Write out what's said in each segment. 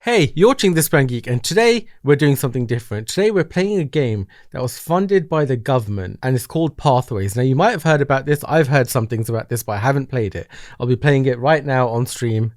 Hey, you're watching This Brand Geek, and today we're doing something different. Today we're playing a game that was funded by the government and it's called Pathways. Now you might have heard about this, I've heard some things about this, but I haven't played it. I'll be playing it right now on stream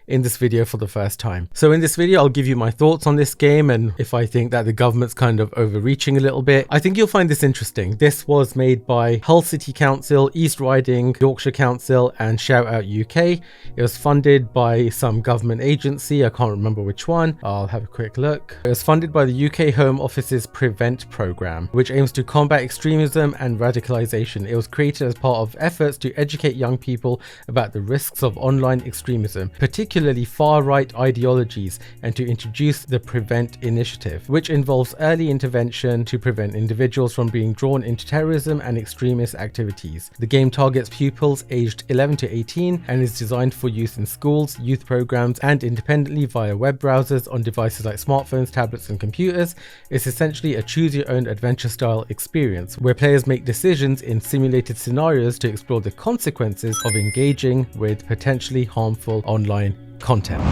in this video for the first time. So in this video I'll give you my thoughts on this game and if I think that the government's kind of overreaching a little bit. I think you'll find this interesting. This was made by Hull City Council, East Riding, Yorkshire Council and Shout Out UK. It was funded by some government agency, I can't remember which one. I'll have a quick look. It was funded by the UK Home Office's Prevent programme, which aims to combat extremism and radicalisation. It was created as part of efforts to educate young people about the risks of online extremism, particularly far-right ideologies, and to introduce the Prevent initiative, which involves early intervention to prevent individuals from being drawn into terrorism and extremist activities. The game targets pupils aged 11 to 18 and is designed for use in schools, youth programs, and independently via web browsers on devices like smartphones, tablets, and computers. It's essentially a choose-your-own adventure style experience where players make decisions in simulated scenarios to explore the consequences of engaging with potentially harmful online content.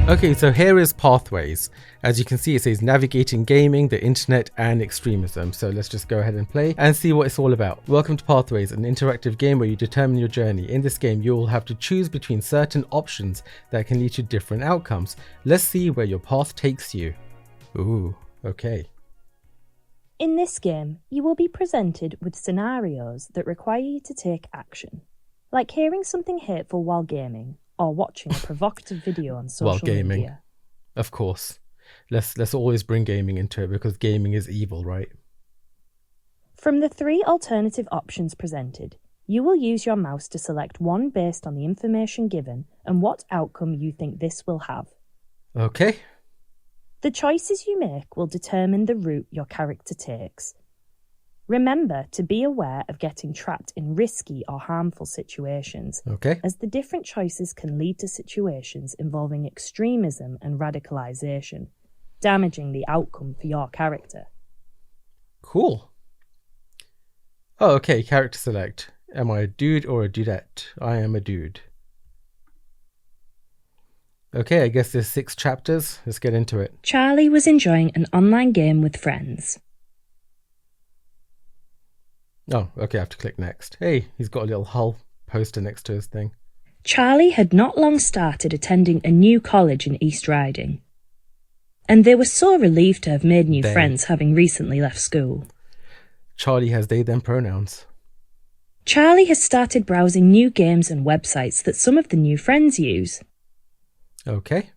Okay, so here is Pathways. As you can see, it says navigating gaming, the internet and extremism. So let's just go ahead and play and see what it's all about. Welcome to Pathways, an interactive game where you determine your journey. In this game, you will have to choose between certain options that can lead to different outcomes. Let's see where your path takes you. Ooh, okay. In this game, you will be presented with scenarios that require you to take action, like hearing something hateful while gaming or watching a provocative video on social media. Of course. Let's always bring gaming into it because gaming is evil, right? From the three alternative options presented, you will use your mouse to select one based on the information given and what outcome you think this will have. Okay. The choices you make will determine the route your character takes. Remember to be aware of getting trapped in risky or harmful situations, as the different choices can lead to situations involving extremism and radicalisation, damaging the outcome for your character. Cool. Oh, okay, character select. Am I a dude or a dudette? I am a dude. Okay, I guess there's 6 chapters. Let's get into it. Charlie was enjoying an online game with friends. Oh, okay, I have to click next. Hey, he's got a little Hull poster next to his thing. Charlie had not long started attending a new college in East Riding, and they were so relieved to have made new friends having recently left school. Charlie has they/them pronouns. Charlie has started browsing new games and websites that some of the new friends use. Okay.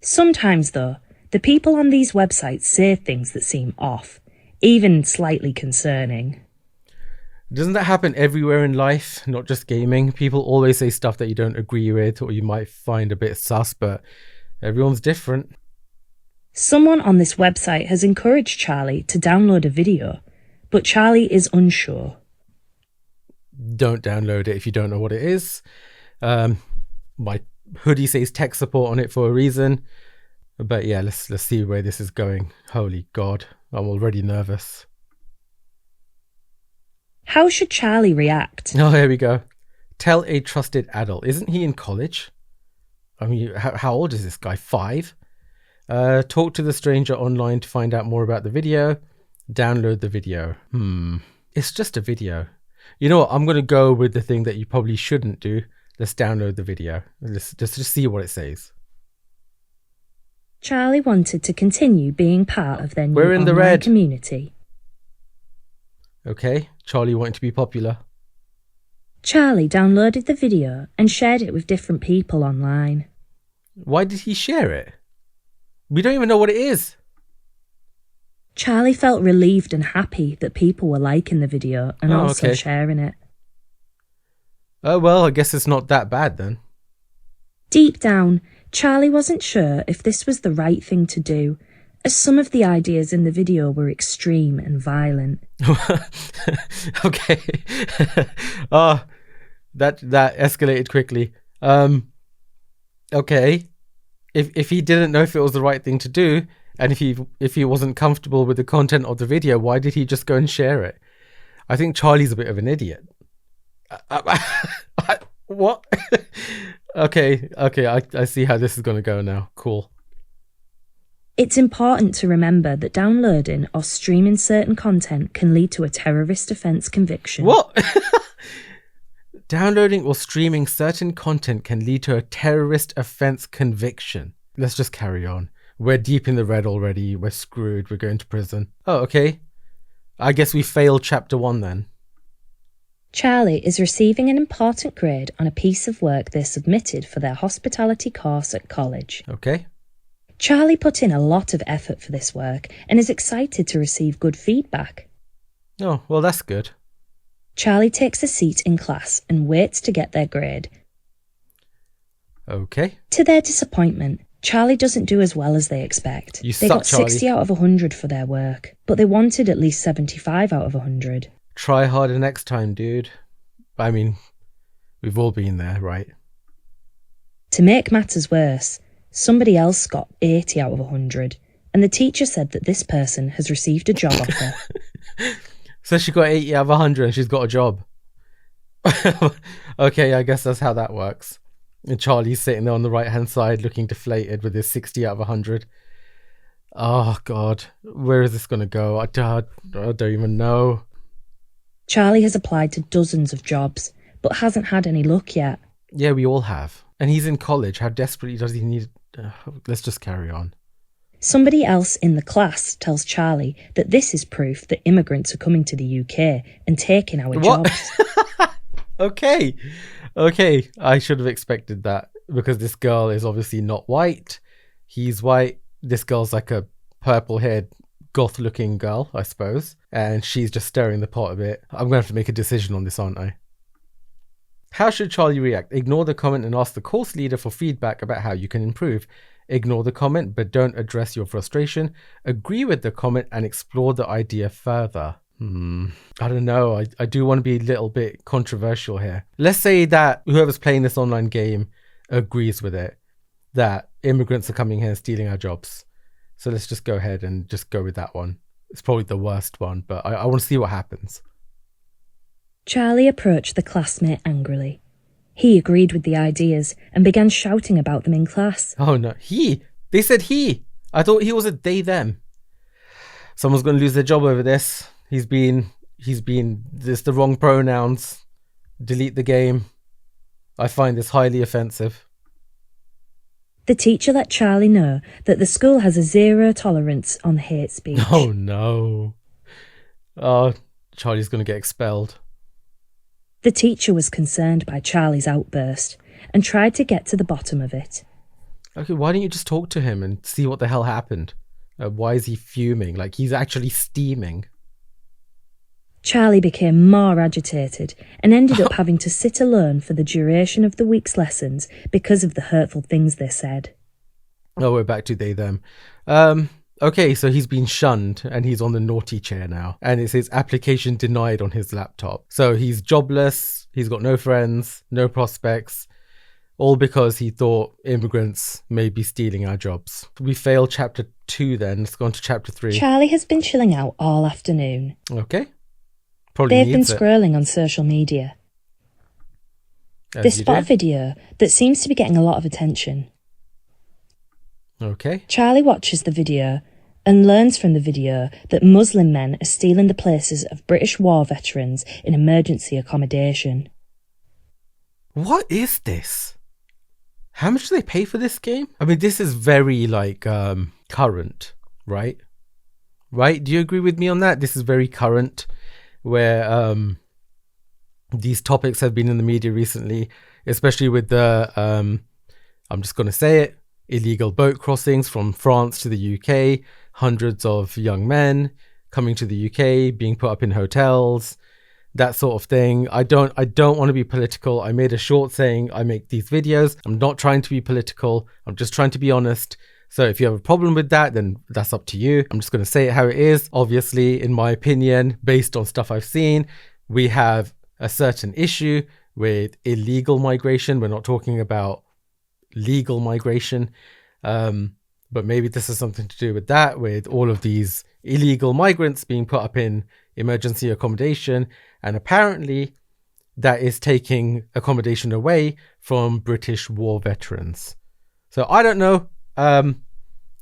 Sometimes, though, the people on these websites say things that seem off, even slightly concerning. Doesn't that happen everywhere in life, not just gaming? People always say stuff that you don't agree with or you might find a bit sus, but everyone's different. Someone on this website has encouraged Charlie to download a video, but Charlie is unsure. Don't download it if you don't know what it is. My hoodie says tech support on it for a reason. But yeah, let's see where this is going. Holy God, I'm already nervous. How should Charlie react? Oh, here we go. Tell a trusted adult. Isn't he in college? I mean, how old is this guy? 5? Talk to the stranger online to find out more about the video. Download the video. It's just a video. You know what? I'm going to go with the thing that you probably shouldn't do. Let's download the video. Let's just see what it says. Charlie wanted to continue being part of their new online community. Okay, Charlie wanting to be popular. Charlie downloaded the video and shared it with different people online. Why did he share it? We don't even know what it is. Charlie felt relieved and happy that people were liking the video and also sharing it. Oh, well, I guess it's not that bad then. Deep down, Charlie wasn't sure if this was the right thing to do, as some of the ideas in the video were extreme and violent. Okay. That escalated quickly. Okay. If he didn't know if it was the right thing to do, and if he wasn't comfortable with the content of the video, why did he just go and share it? I think Charlie's a bit of an idiot. What? Okay, I see how this is going to go now. Cool. It's important to remember that downloading or streaming certain content can lead to a terrorist offence conviction. What? Downloading or streaming certain content can lead to a terrorist offence conviction. Let's just carry on. We're deep in the red already. We're screwed. We're going to prison. Oh, okay. I guess we failed chapter 1 then. Charlie is receiving an important grade on a piece of work they submitted for their hospitality course at college. Okay. Charlie put in a lot of effort for this work and is excited to receive good feedback. Oh, well, that's good. Charlie takes a seat in class and waits to get their grade. Okay. To their disappointment, Charlie doesn't do as well as they expect. They got 60 out of 100 for their work, but they wanted at least 75 out of 100. Try harder next time, dude. I mean, we've all been there, right? To make matters worse, somebody else got 80 out of 100, and the teacher said that this person has received a job offer. So she got 80 out of 100 and she's got a job. Okay, I guess that's how that works. And Charlie's sitting there on the right-hand side looking deflated with his 60 out of 100. Oh, God. Where is this going to go? I don't even know. Charlie has applied to dozens of jobs, but hasn't had any luck yet. Yeah, we all have. And he's in college. How desperately does he need... let's just carry on. Somebody else in the class tells Charlie that this is proof that immigrants are coming to the UK and taking our jobs. Okay, I should have expected that because this girl is obviously not white. He's white. This girl's like a purple-haired, goth-looking girl, I suppose. And she's just stirring the pot a bit. I'm going to have to make a decision on this, aren't I? How should Charlie react? Ignore the comment and ask the course leader for feedback about how you can improve. Ignore the comment, but don't address your frustration. Agree with the comment and explore the idea further. I don't know. I do want to be a little bit controversial here. Let's say that whoever's playing this online game agrees with it, that immigrants are coming here and stealing our jobs. So let's just go ahead and just go with that one. It's probably the worst one, but I want to see what happens. Charlie approached the classmate angrily. He agreed with the ideas and began shouting about them in class. Oh no, he? They said he. I thought he was a they, them. Someone's going to lose their job over this. He's been, this the wrong pronouns. Delete the game. I find this highly offensive. The teacher let Charlie know that the school has a zero tolerance on hate speech. Oh no. Oh, Charlie's going to get expelled. The teacher was concerned by Charlie's outburst and tried to get to the bottom of it. Okay, why don't you just talk to him and see what the hell happened? Why is he fuming? Like he's actually steaming. Charlie became more agitated and ended up having to sit alone for the duration of the week's lessons because of the hurtful things they said. Oh, we're back to they, them. Okay, so he's been shunned and he's on the naughty chair now. And it says application denied on his laptop. So he's jobless, he's got no friends, no prospects, all because he thought immigrants may be stealing our jobs. We failed chapter 2 then. Let's go on to chapter 3. Charlie has been chilling out all afternoon. Okay. Probably They've been scrolling on social media. They spot a video that seems to be getting a lot of attention. Okay. Charlie watches the video and learns from the video that Muslim men are stealing the places of British war veterans in emergency accommodation. What is this? How much do they pay for this game? I mean, this is very like current, right? Right? Do you agree with me on that? This is very current, where these topics have been in the media recently, especially with the, I'm just going to say it, illegal boat crossings from France to the UK, hundreds of young men coming to the UK, being put up in hotels, that sort of thing. I don't want to be political. I made a short saying I make these videos. I'm not trying to be political. I'm just trying to be honest. So if you have a problem with that, then that's up to you. I'm just going to say it how it is. Obviously, in my opinion, based on stuff I've seen, we have a certain issue with illegal migration. We're not talking about legal migration. But maybe this has something to do with that, with all of these illegal migrants being put up in emergency accommodation. And apparently that is taking accommodation away from British war veterans. So I don't know.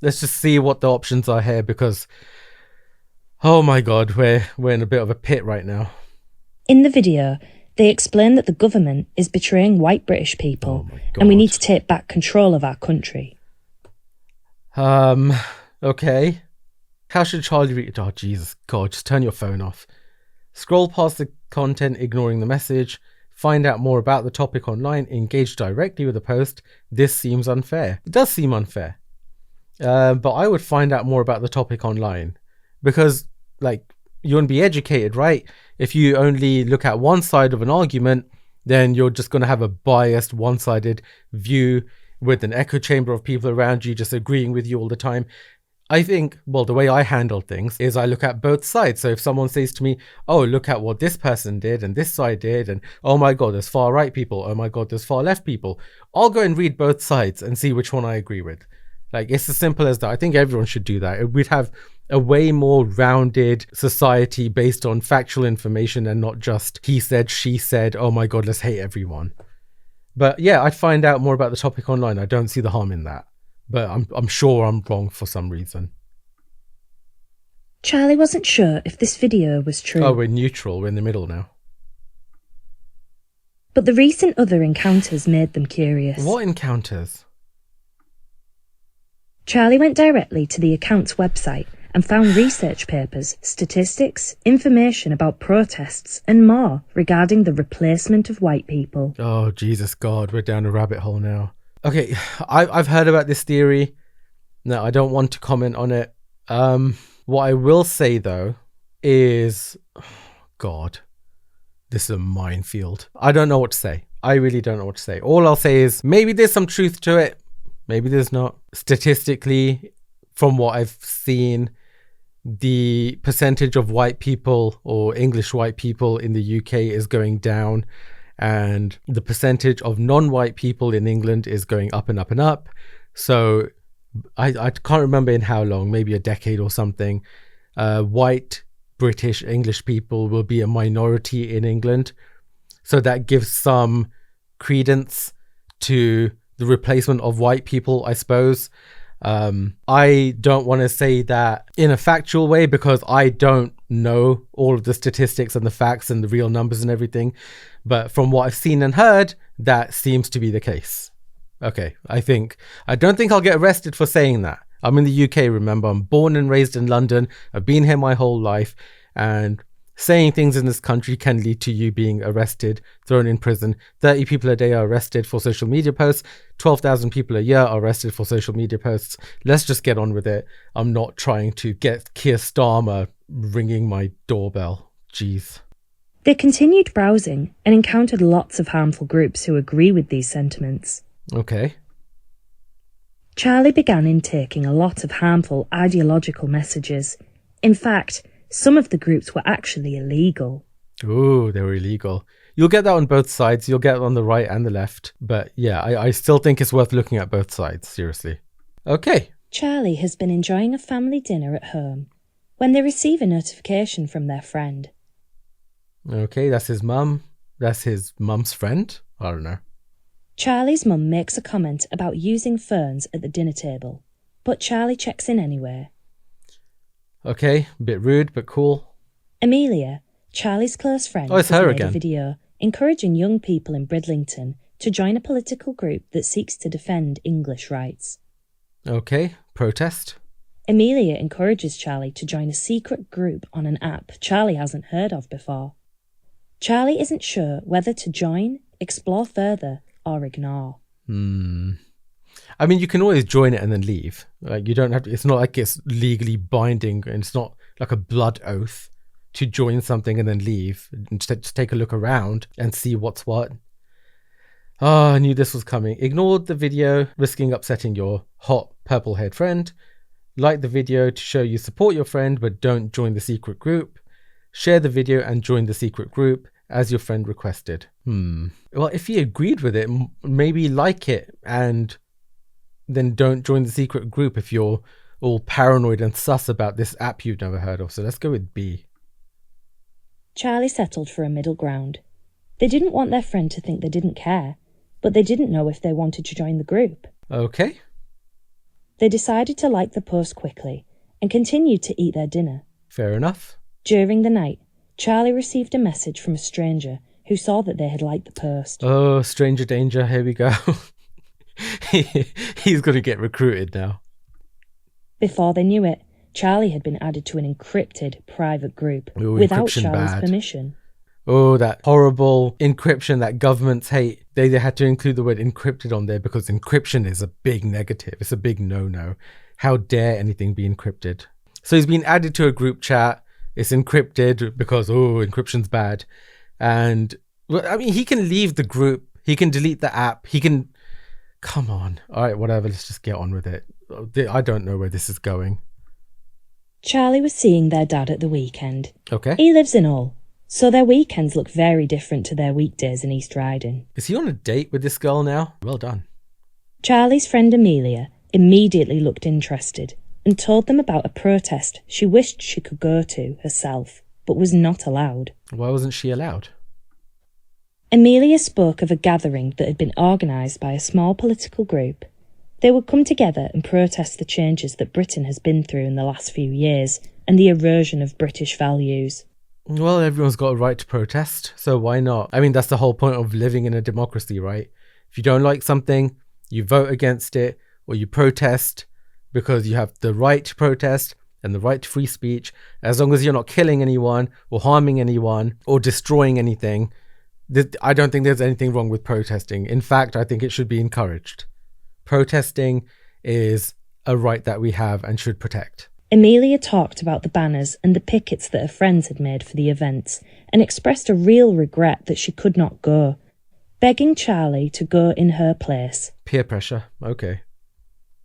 Let's just see what the options are here, because oh my god, we're in a bit of a pit right now. In the video, they explain that the government is betraying white British people, and we need to take back control of our country. Okay. How should Charlie read? Oh, Jesus God, just turn your phone off. Scroll past the content, ignoring the message. Find out more about the topic online. Engage directly with the post. This seems unfair. It does seem unfair. But I would find out more about the topic online, because, like, you want to be educated, right? If you only look at one side of an argument, then you're just going to have a biased, one-sided view with an echo chamber of people around you just agreeing with you all the time. I think, well, the way I handle things is I look at both sides. So if someone says to me, oh, look at what this person did and this side did, and oh my God, there's far right people, oh my God, there's far left people, I'll go and read both sides and see which one I agree with. Like, it's as simple as that. I think everyone should do that. We'd have a way more rounded society based on factual information and not just he said, she said, oh my God, let's hate everyone. But yeah, I'd find out more about the topic online. I don't see the harm in that. But I'm sure I'm wrong for some reason. Charlie wasn't sure if this video was true. Oh, we're neutral. We're in the middle now. But the recent other encounters made them curious. What encounters? Charlie went directly to the account's website and found research papers, statistics, information about protests and more regarding the replacement of white people. Oh, Jesus God, we're down a rabbit hole now. Okay, I've heard about this theory. No, I don't want to comment on it. What I will say, though, is... God, this is a minefield. I don't know what to say. I really don't know what to say. All I'll say is maybe there's some truth to it. Maybe there's not. Statistically, from what I've seen, the percentage of white people or English white people in the UK is going down, and the percentage of non-white people in England is going up and up and up. So I can't remember in how long, maybe a decade or something, white British English people will be a minority in England. So that gives some credence to the replacement of white people, I suppose. I don't want to say that in a factual way, because I don't know all of the statistics and the facts and the real numbers and everything. But from what I've seen and heard, that seems to be the case. Okay, I don't think I'll get arrested for saying that. I'm in the UK, remember. I'm born and raised in London. I've been here my whole life. And saying things in this country can lead to you being arrested, thrown in prison. 30 people a day are arrested for social media posts. 12,000 people a year are arrested for social media posts. Let's just get on with it. I'm not trying to get Keir Starmer ringing my doorbell. Jeez. They continued browsing and encountered lots of harmful groups who agree with these sentiments. Okay. Charlie began intaking a lot of harmful ideological messages. In fact, some of the groups were actually illegal. Ooh, they were illegal. You'll get that on both sides. You'll get it on the right and the left. But yeah, I still think it's worth looking at both sides, seriously. Okay. Charlie has been enjoying a family dinner at home when they receive a notification from their friend. Okay, that's his mum. That's his mum's friend? I don't know. Charlie's mum makes a comment about using phones at the dinner table, but Charlie checks in anyway. Okay, a bit rude, but cool. Amelia, Charlie's close friend, has made a video encouraging young people in Bridlington to join a political group that seeks to defend English rights. Okay, protest. Amelia encourages Charlie to join a secret group on an app Charlie hasn't heard of before. Charlie isn't sure whether to join, explore further, or ignore. I mean, you can always join it and then leave. Like, you don't have to, it's not like it's legally binding, and it's not like a blood oath to join something and then leave. Just take a look around and see what's what. Oh, I knew this was coming. Ignore the video, risking upsetting your hot purple-haired friend. Like the video to show you support your friend, but don't join the secret group. Share the video and join the secret group as your friend requested. Well, if he agreed with it, maybe like it and then don't join the secret group if you're all paranoid and sus about this app you've never heard of. So let's go with B. Charlie settled for a middle ground. They didn't want their friend to think they didn't care, but they didn't know if they wanted to join the group. Okay. They decided to like the post quickly and continued to eat their dinner. Fair enough. During the night, Charlie received a message from a stranger who saw that they had liked the post. Oh, stranger danger, here we go. He's going to get recruited now. Before they knew it, Charlie had been added to an encrypted private group without Charlie's permission. Oh, that horrible encryption that governments hate. They had to include the word encrypted on there because encryption is a big negative. It's a big no-no. How dare anything be encrypted? So he's been added to a group chat. It's encrypted because, encryption's bad. And, I mean, he can leave the group. He can delete the app. He can... Come on. All right, whatever. Let's just get on with it. I don't know where this is going. Charlie was seeing their dad at the weekend. Okay. He lives in Hull, so their weekends look very different to their weekdays in East Riding. Is he on a date with this girl now? Well done. Charlie's friend Amelia immediately looked interested and told them about a protest she wished she could go to herself, but was not allowed. Why wasn't she allowed? Amelia spoke of a gathering that had been organised by a small political group. They would come together and protest the changes that Britain has been through in the last few years and the erosion of British values. Well, everyone's got a right to protest, so why not? I mean, that's the whole point of living in a democracy, right? If you don't like something, you vote against it, or you protest because you have the right to protest and the right to free speech. As long as you're not killing anyone or harming anyone or destroying anything, I don't think there's anything wrong with protesting. In fact, I think it should be encouraged. Protesting is a right that we have and should protect. Amelia talked about the banners and the pickets that her friends had made for the events and expressed a real regret that she could not go, begging Charlie to go in her place. Peer pressure. Okay.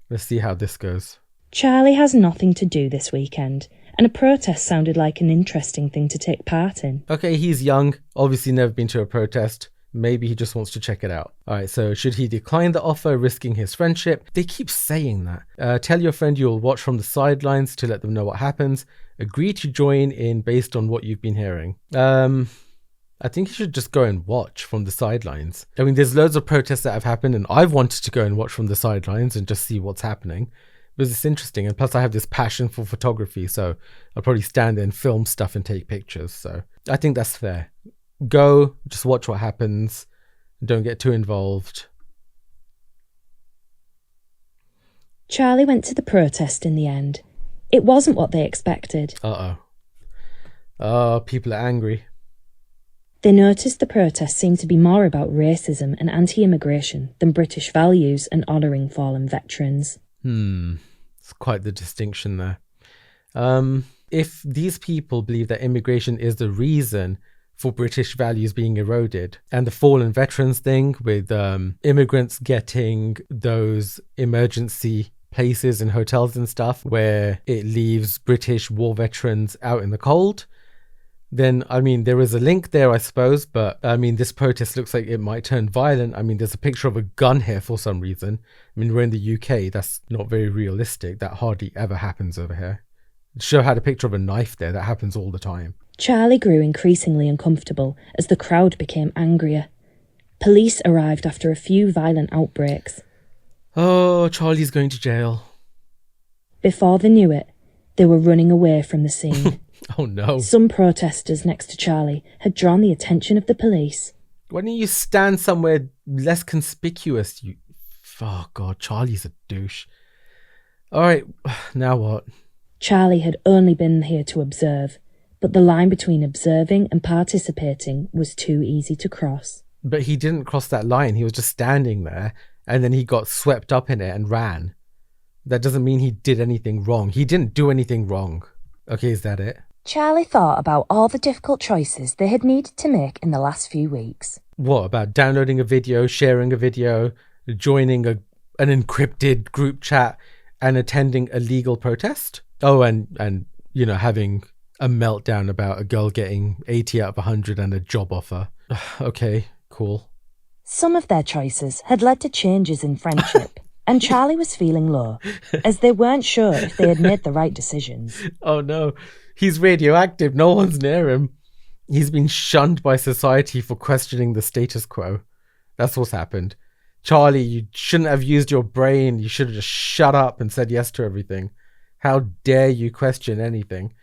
Let's see how this goes. Charlie has nothing to do this weekend, and a protest sounded like an interesting thing to take part in. Okay, he's young, obviously never been to a protest. Maybe he just wants to check it out. All right, so should he decline the offer, risking his friendship? They keep saying that. Tell your friend you'll watch from the sidelines to let them know what happens. Agree to join in based on what you've been hearing. I think you should just go and watch from the sidelines. I mean, there's loads of protests that have happened, and I've wanted to go and watch from the sidelines and just see what's happening. Because it's interesting, and plus I have this passion for photography, so I'll probably stand there and film stuff and take pictures. So I think that's fair. Go, just watch what happens. Don't get too involved. Charlie went to the protest in the end. It wasn't what they expected. Oh, people are angry. They noticed the protest seemed to be more about racism and anti-immigration than British values and honouring fallen veterans. It's quite the distinction there. If these people believe that immigration is the reason for British values being eroded, and the fallen veterans thing with immigrants getting those emergency places in hotels and stuff where it leaves British war veterans out in the cold, then, I mean, there is a link there, I suppose, but, I mean, this protest looks like it might turn violent. I mean, there's a picture of a gun here for some reason. I mean, we're in the UK. That's not very realistic. That hardly ever happens over here. The show had a picture of a knife there. That happens all the time. Charlie grew increasingly uncomfortable as the crowd became angrier. Police arrived after a few violent outbreaks. Oh, Charlie's going to jail. Before they knew it, they were running away from the scene. Oh no. Some protesters next to Charlie had drawn the attention of the police. Why don't you stand somewhere less conspicuous? Oh God, Charlie's a douche. Alright, now what? Charlie had only been here to observe, but the line between observing and participating was too easy to cross. But he didn't cross that line. He was just standing there, and then he got swept up in it and ran. That doesn't mean he did anything wrong. He didn't do anything wrong. Okay, is that it? Charlie thought about all the difficult choices they had needed to make in the last few weeks. What about downloading a video, sharing a video, joining an encrypted group chat, and attending a legal protest? Oh, and you know, having a meltdown about a girl getting 80 out of 100 and a job offer. Okay, cool. Some of their choices had led to changes in friendship, and Charlie was feeling low, as they weren't sure if they had made the right decisions. Oh no, he's radioactive. No one's near him. He's been shunned by society for questioning the status quo. That's what's happened. Charlie, you shouldn't have used your brain. You should have just shut up and said yes to everything. How dare you question anything?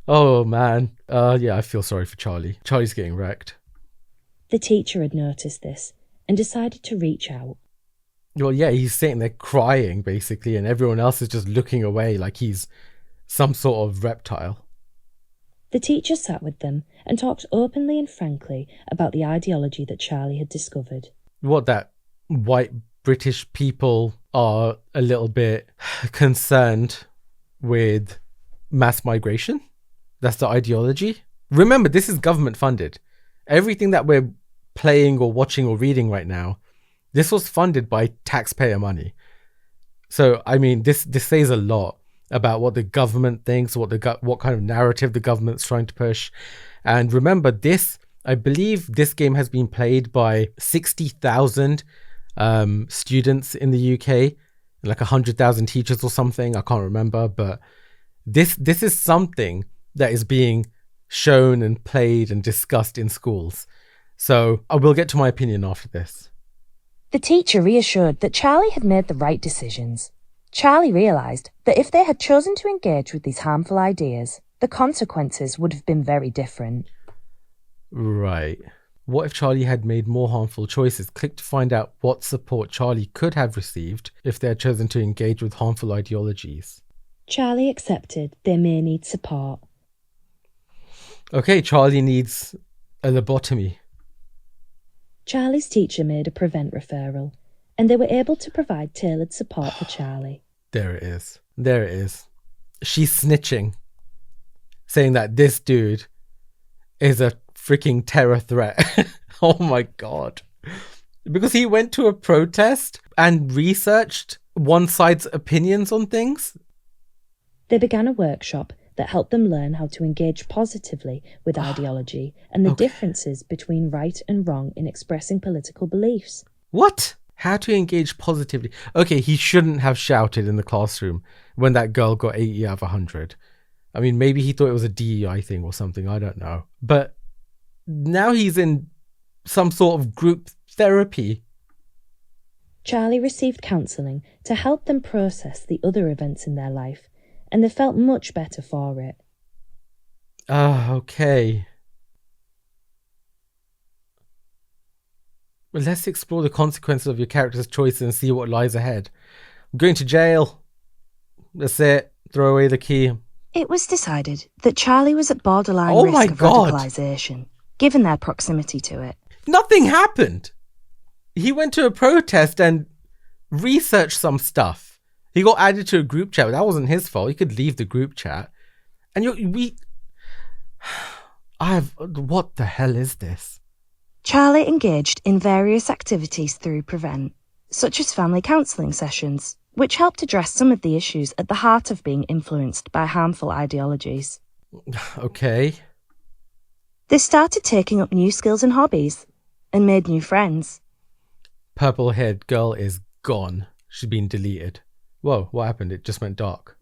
Oh man. Yeah, I feel sorry for Charlie. Charlie's getting wrecked. The teacher had noticed this and decided to reach out. Well, yeah, he's sitting there crying basically, and everyone else is just looking away like he's some sort of reptile. The teacher sat with them and talked openly and frankly about the ideology that Charlie had discovered. What, that white British people are a little bit concerned with mass migration? That's the ideology? Remember, this is government funded. Everything that we're playing or watching or reading right now, this was funded by taxpayer money. So, I mean, this says a lot about what the government thinks, what kind of narrative the government's trying to push. And remember, I believe this game has been played by 60,000 students in the UK, like 100,000 teachers or something. I can't remember, but this is something that is being shown and played and discussed in schools. So I will get to my opinion after this. The teacher reassured that Charlie had made the right decisions. Charlie realised that if they had chosen to engage with these harmful ideas, the consequences would have been very different. Right. What if Charlie had made more harmful choices? Click to find out what support Charlie could have received if they had chosen to engage with harmful ideologies. Charlie accepted they may need support. Okay, Charlie needs a lobotomy. Charlie's teacher made a prevent referral, and they were able to provide tailored support for Charlie. There it is. There it is. She's snitching, saying that this dude is a freaking terror threat. Oh my God. Because he went to a protest and researched one side's opinions on things. They began a workshop that helped them learn how to engage positively with ideology and the differences between right and wrong in expressing political beliefs. What? How to engage positively. Okay, he shouldn't have shouted in the classroom when that girl got 80 out of 100. I mean, maybe he thought it was a DEI thing or something. I don't know. But now he's in some sort of group therapy. Charlie received counselling to help them process the other events in their life, and they felt much better for it. Okay. Well, let's explore the consequences of your character's choices and see what lies ahead. I'm going to jail. That's it. Throw away the key. It was decided that Charlie was at borderline risk of radicalisation, given their proximity to it. Nothing happened. He went to a protest and researched some stuff. He got added to a group chat, but that wasn't his fault. He could leave the group chat. And what the hell is this? Charlie engaged in various activities through Prevent, such as family counselling sessions, which helped address some of the issues at the heart of being influenced by harmful ideologies. Okay. They started taking up new skills and hobbies, and made new friends. Purple-haired girl is gone. She's been deleted. Whoa, what happened? It just went dark.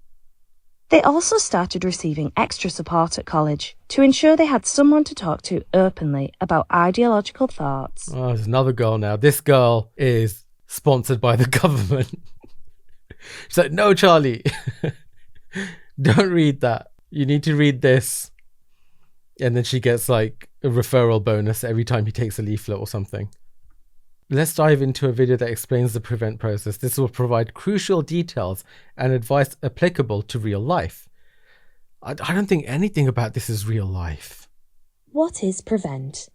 They also started receiving extra support at college to ensure they had someone to talk to openly about ideological thoughts. Oh, there's another girl now. This girl is sponsored by the government. She's like, no, Charlie, don't read that. You need to read this. And then she gets like a referral bonus every time he takes a leaflet or something. Let's dive into a video that explains the Prevent process. This will provide crucial details and advice applicable to real life. I don't think anything about this is real life. What is Prevent?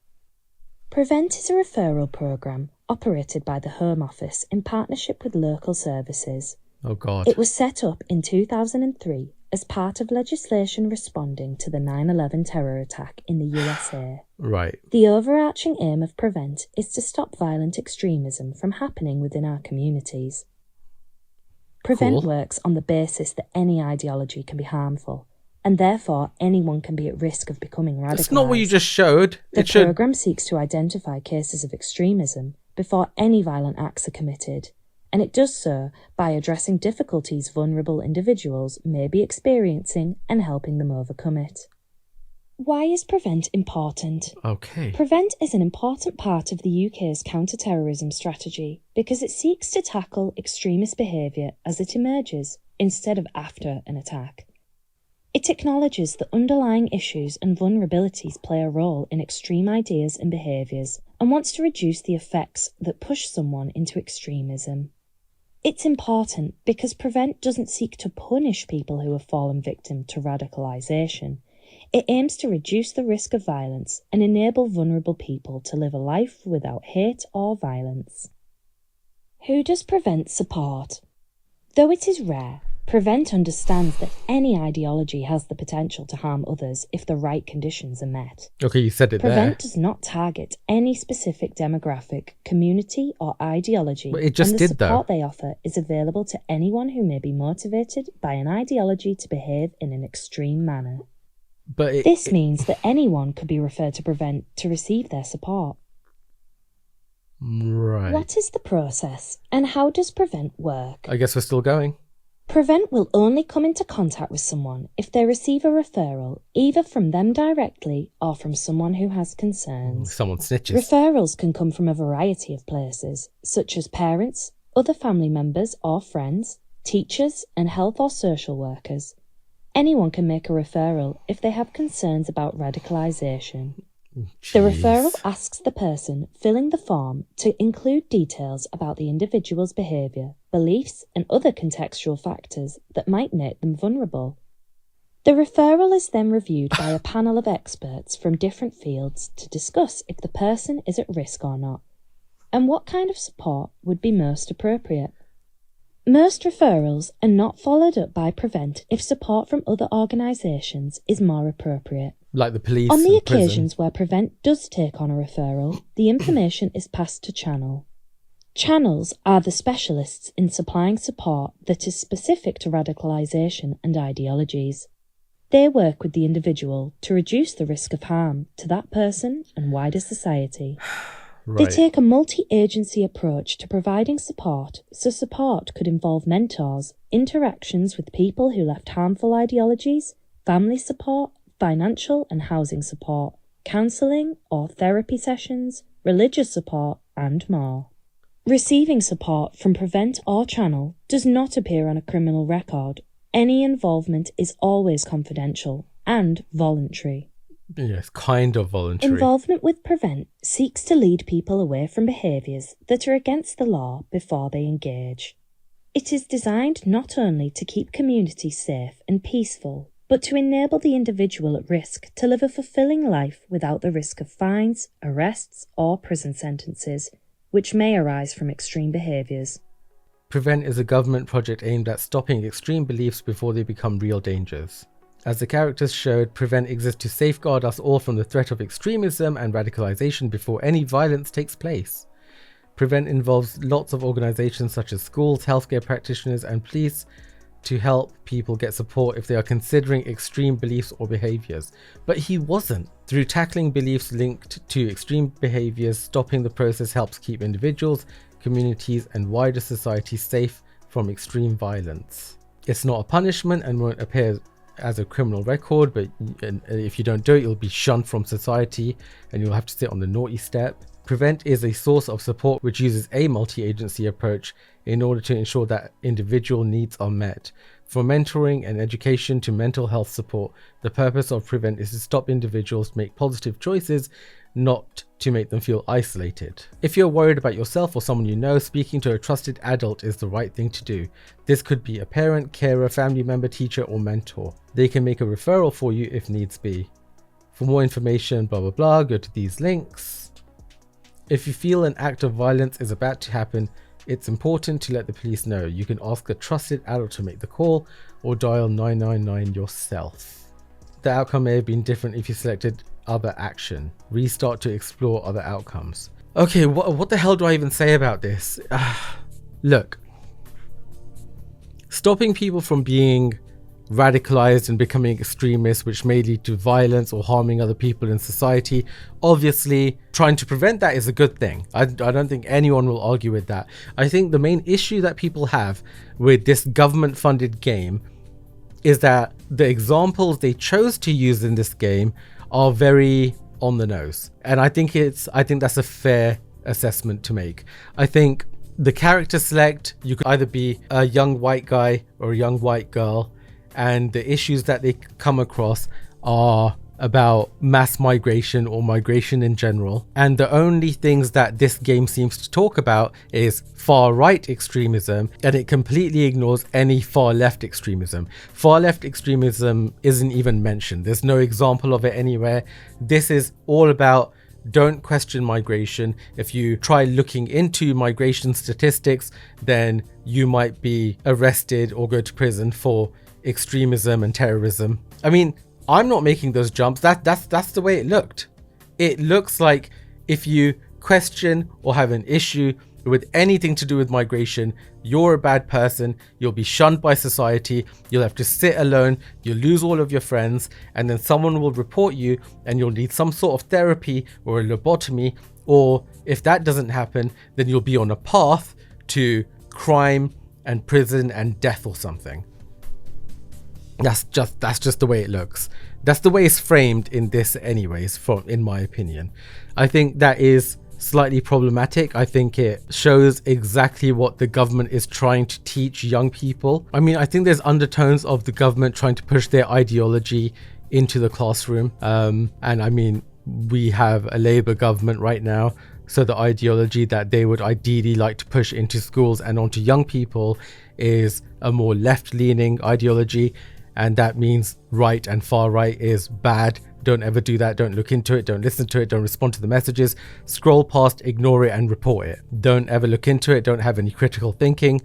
Prevent is a referral program operated by the Home Office in partnership with local services. Oh God. It was set up in 2003 as part of legislation responding to the 9/11 terror attack in the USA. Right. The overarching aim of Prevent is to stop violent extremism from happening within our communities. Prevent works on the basis that any ideology can be harmful, and therefore anyone can be at risk of becoming radicalised. That's not what you just showed. The programme seeks to identify cases of extremism before any violent acts are committed, and it does so by addressing difficulties vulnerable individuals may be experiencing and helping them overcome it. Why is Prevent important? Okay. Prevent is an important part of the UK's counter-terrorism strategy because it seeks to tackle extremist behaviour as it emerges instead of after an attack. It acknowledges that underlying issues and vulnerabilities play a role in extreme ideas and behaviours and wants to reduce the effects that push someone into extremism. It's important because Prevent doesn't seek to punish people who have fallen victim to radicalisation. It aims to reduce the risk of violence and enable vulnerable people to live a life without hate or violence. Who does Prevent support? Though it is rare, Prevent understands that any ideology has the potential to harm others if the right conditions are met. Okay, you said it Prevent there. does not target any specific demographic, community or ideology, But it just and the did, though. support they offer is available to anyone who may be motivated by an ideology to behave in an extreme manner. But This means that anyone could be referred to Prevent to receive their support. Right. What is the process and how does Prevent work? I guess we're still going. Prevent will only come into contact with someone if they receive a referral, either from them directly or from someone who has concerns. Someone snitches. Referrals can come from a variety of places, such as parents, other family members or friends, teachers, and health or social workers. Anyone can make a referral if they have concerns about radicalisation. The referral asks the person filling the form to include details about the individual's behaviour, beliefs, and other contextual factors that might make them vulnerable. The referral is then reviewed by a panel of experts from different fields to discuss if the person is at risk or not, and what kind of support would be most appropriate. Most referrals are not followed up by Prevent if support from other organisations is more appropriate. Like the police. On the and prison. occasions where Prevent does take on a referral, the information is passed to Channel. Channels are the specialists in supplying support that is specific to radicalisation and ideologies. They work with the individual to reduce the risk of harm to that person and wider society. They take a multi-agency approach to providing support, so support could involve mentors, interactions with people who left harmful ideologies, family support, financial and housing support, counselling or therapy sessions, religious support, and more. Receiving support from Prevent or Channel does not appear on a criminal record. Any involvement is always confidential and voluntary. Yes, kind of voluntary. Involvement with Prevent seeks to lead people away from behaviours that are against the law before they engage. It is designed not only to keep communities safe and peaceful, but to enable the individual at risk to live a fulfilling life without the risk of fines, arrests, or prison sentences, which may arise from extreme behaviours. Prevent is a government project aimed at stopping extreme beliefs before they become real dangers. As the characters showed, Prevent exists to safeguard us all from the threat of extremism and radicalization before any violence takes place. Prevent involves lots of organizations such as schools, healthcare practitioners, and police to help people get support if they are considering extreme beliefs or behaviors. But he wasn't. Through tackling beliefs linked to extreme behaviors, stopping the process helps keep individuals, communities, and wider society safe from extreme violence. It's not a punishment and won't appear as a criminal record, but if you don't do it, you'll be shunned from society and you'll have to sit on the naughty step. Prevent is a source of support which uses a multi-agency approach in order to ensure that individual needs are met. From mentoring and education to mental health support, the purpose of Prevent is to stop individuals make positive choices, not to make them feel isolated. If you're worried about yourself or someone you know, speaking to a trusted adult is the right thing to do. This could be a parent, carer, family member, teacher, or mentor. They can make a referral for you if needs be. For more information, blah blah blah, go to these links. If you feel an act of violence is about to happen, it's important to let the police know. You can ask a trusted adult to make the call or dial 999 yourself. The outcome may have been different if you selected other action. Restart to explore other outcomes. Okay, what the hell do I even say about this? Look, stopping people from being radicalized and becoming extremists, which may lead to violence or harming other people in society, obviously trying to prevent that is a good thing. I don't think anyone will argue with that. I think the main issue that people have with this government funded game is that the examples they chose to use in this game are very on the nose. And I think that's a fair assessment to make. I think the character select, you could either be a young white guy or a young white girl, and the issues that they come across are about mass migration or migration in general. And the only things that this game seems to talk about is far right extremism, and it completely ignores any far left extremism. Far left extremism isn't even mentioned. There's no example of it anywhere. This is all about don't question migration. If you try looking into migration statistics, then you might be arrested or go to prison for extremism and terrorism. I mean, I'm not making those jumps. That's the way it looked. It looks like if you question or have an issue with anything to do with migration, you're a bad person. You'll be shunned by society. You'll have to sit alone. You'll lose all of your friends, and then someone will report you and you'll need some sort of therapy or a lobotomy. Or if that doesn't happen, then you'll be on a path to crime and prison and death or something. That's just the way it looks. That's the way it's framed in this anyways, in my opinion. I think that is slightly problematic. I think it shows exactly what the government is trying to teach young people. I mean, I think there's undertones of the government trying to push their ideology into the classroom. And I mean, we have a Labour government right now, so the ideology that they would ideally like to push into schools and onto young people is a more left-leaning ideology. And that means right and far right is bad. Don't ever do that. Don't look into it. Don't listen to it. Don't respond to the messages. Scroll past, ignore it, and report it. Don't ever look into it. Don't have any critical thinking.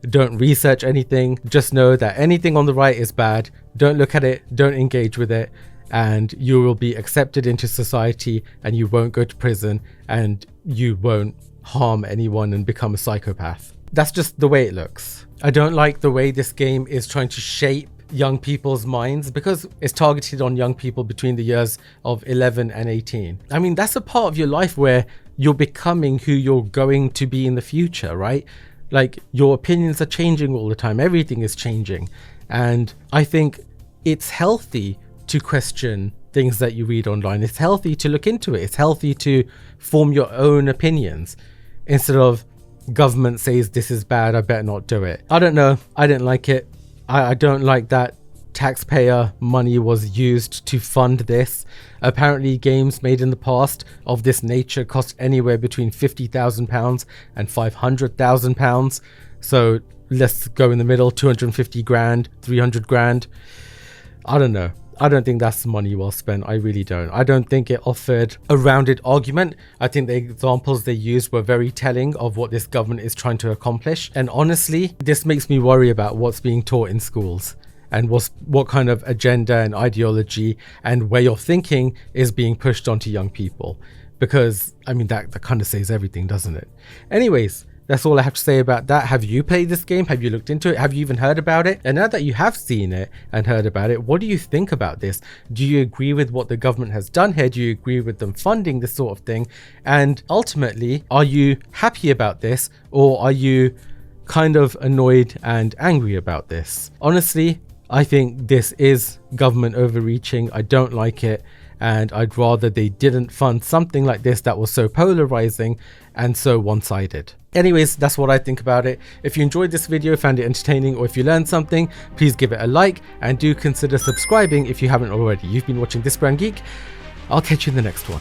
Don't research anything. Just know that anything on the right is bad. Don't look at it. Don't engage with it. And you will be accepted into society, and you won't go to prison, and you won't harm anyone and become a psychopath. That's just the way it looks. I don't like the way this game is trying to shape young people's minds, because it's targeted on young people between the years of 11 and 18. I mean, that's a part of your life where you're becoming who you're going to be in the future, right? Like, your opinions are changing all the time. Everything is changing. And I think it's healthy to question things that you read online. It's healthy to look into it. It's healthy to form your own opinions instead of government says this is bad, I better not do it. I don't know. I didn't like it. I don't like that taxpayer money was used to fund this. Apparently games made in the past of this nature cost anywhere between £50,000 and £500,000. So let's go in the middle, 250 grand, 300 grand. I don't know. I don't think that's money well spent. I really don't. I don't think it offered a rounded argument. I think the examples they used were very telling of what this government is trying to accomplish. And honestly, this makes me worry about what's being taught in schools and what kind of agenda and ideology and way of thinking is being pushed onto young people. Because, I mean, that kind of says everything, doesn't it? Anyways, that's all I have to say about that. Have you played this game? Have you looked into it? Have you even heard about it? And now that you have seen it and heard about it, what do you think about this? Do you agree with what the government has done here? Do you agree with them funding this sort of thing? And ultimately, are you happy about this, or are you kind of annoyed and angry about this? Honestly, I think this is government overreaching. I don't like it. And I'd rather they didn't fund something like this that was so polarizing and so one-sided. Anyways, that's what I think about it. If you enjoyed this video, found it entertaining, or if you learned something, please give it a like and do consider subscribing if you haven't already. You've been watching This Brown Geek. I'll catch you in the next one.